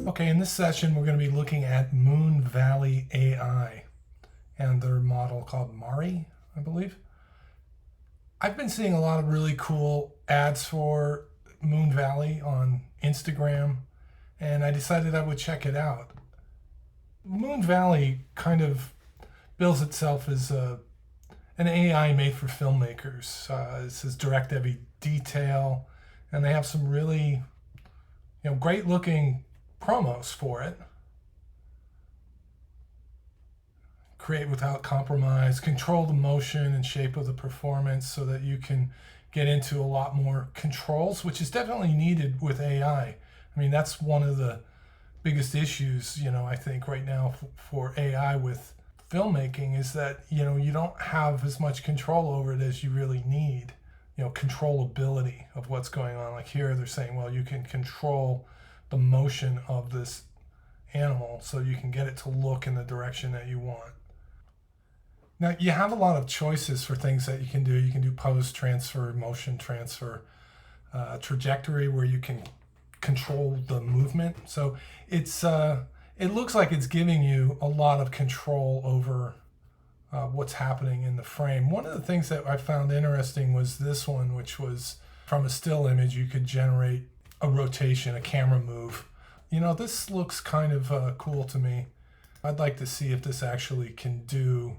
Okay, in this session, we're going to be looking at Moonvalley AI and their model called Mari, I believe. I've been seeing a lot of really cool ads for Moonvalley on Instagram, and I decided I would check it out. Moonvalley kind of bills itself as an AI made for filmmakers. It says direct every detail, and they have some really great looking promos for it. Create without compromise, control the motion and shape of the performance so that you can get into a lot more controls, which is definitely needed with AI. I mean, that's one of the biggest issues, I think right now for AI with filmmaking is that, you don't have as much control over it as you really need. Controllability of what's going on. Like here, they're saying, well, you can control the motion of this animal so you can get it to look in the direction that you want. Now, you have a lot of choices for things that you can do. You can do pose transfer, motion transfer, trajectory, where you can control the movement. So it looks like it's giving you a lot of control over what's happening in the frame. One of the things that I found interesting was this one, which was from a still image, you could generate a rotation, a camera move. This looks kind of cool to me. I'd like to see if this actually can do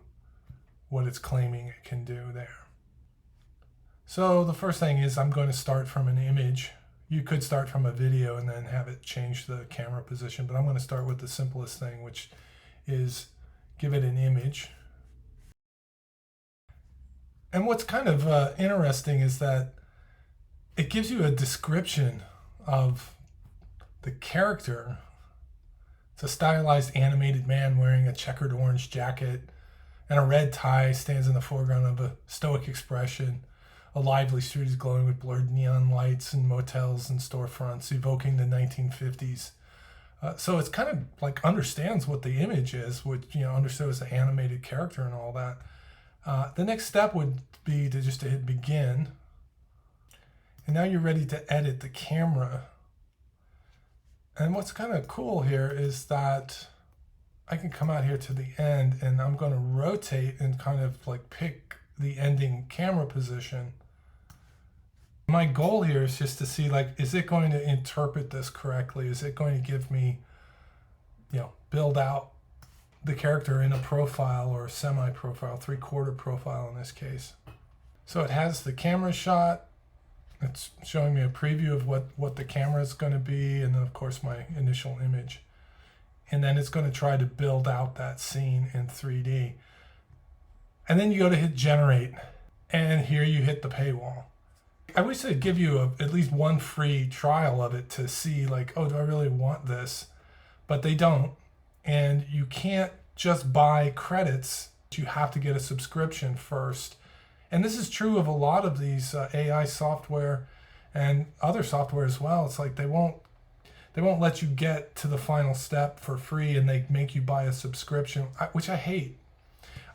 what it's claiming it can do there. So the first thing is I'm going to start from an image. You could start from a video and then have it change the camera position, but I'm going to start with the simplest thing, which is give it an image. And what's kind of interesting is that it gives you a description of the character. It's a stylized animated man wearing a checkered orange jacket and a red tie, stands in the foreground of a stoic expression. A lively street is glowing with blurred neon lights and motels and storefronts, evoking the 1950s. So it's kind of like understands what the image is, which understood as an animated character and all that. The next step would be to just hit begin. And now you're ready to edit the camera. And what's kind of cool here is that I can come out here to the end and I'm going to rotate and kind of like pick the ending camera position. My goal here is just to see, like, is it going to interpret this correctly? Is it going to give me, build out the character in a profile or a semi-profile, three-quarter profile in this case. So it has the camera shot. It's showing me a preview of what the camera is going to be, and then of course my initial image. And then it's going to try to build out that scene in 3D. And then you go to hit generate, and here you hit the paywall. I wish they'd give you at least one free trial of it to see, like, oh, do I really want this? But they don't. And you can't just buy credits. You have to get a subscription first. And this is true of a lot of these AI software and other software as well. It's like they won't let you get to the final step for free, and they make you buy a subscription, which I hate.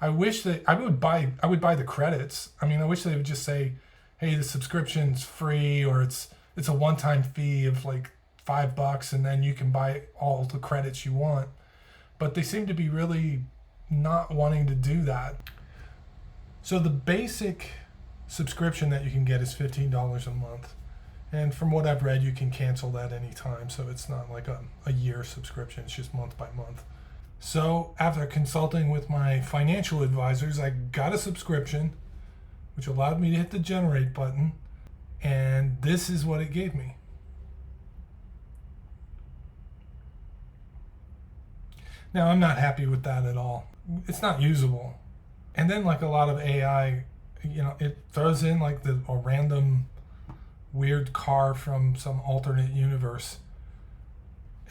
I wish that I would buy the credits. I mean, I wish they would just say, hey, the subscription's free, or it's a one-time fee of like $5, and then you can buy all the credits you want. But they seem to be really not wanting to do that. So the basic subscription that you can get is $15 a month. And from what I've read, you can cancel that anytime. So it's not like a year subscription, it's just month by month. So after consulting with my financial advisors, I got a subscription, which allowed me to hit the generate button. And this is what it gave me. Now, I'm not happy with that at all. It's not usable. And then, like a lot of AI, it throws in like a random weird car from some alternate universe.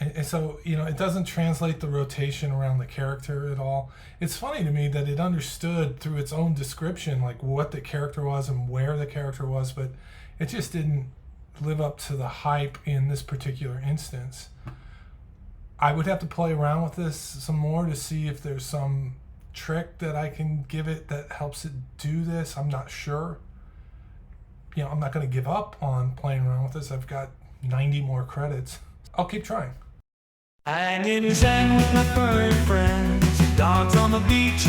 And so, it doesn't translate the rotation around the character at all. It's funny to me that it understood through its own description, like what the character was and where the character was, but it just didn't live up to the hype in this particular instance. I would have to play around with this some more to see if there's some trick that I can give it that helps it do this. I'm not sure. I'm not going to give up on playing around with this. I've got 90 more credits. I'll keep trying. Hanging his head with my furry friends, dogs on the beach,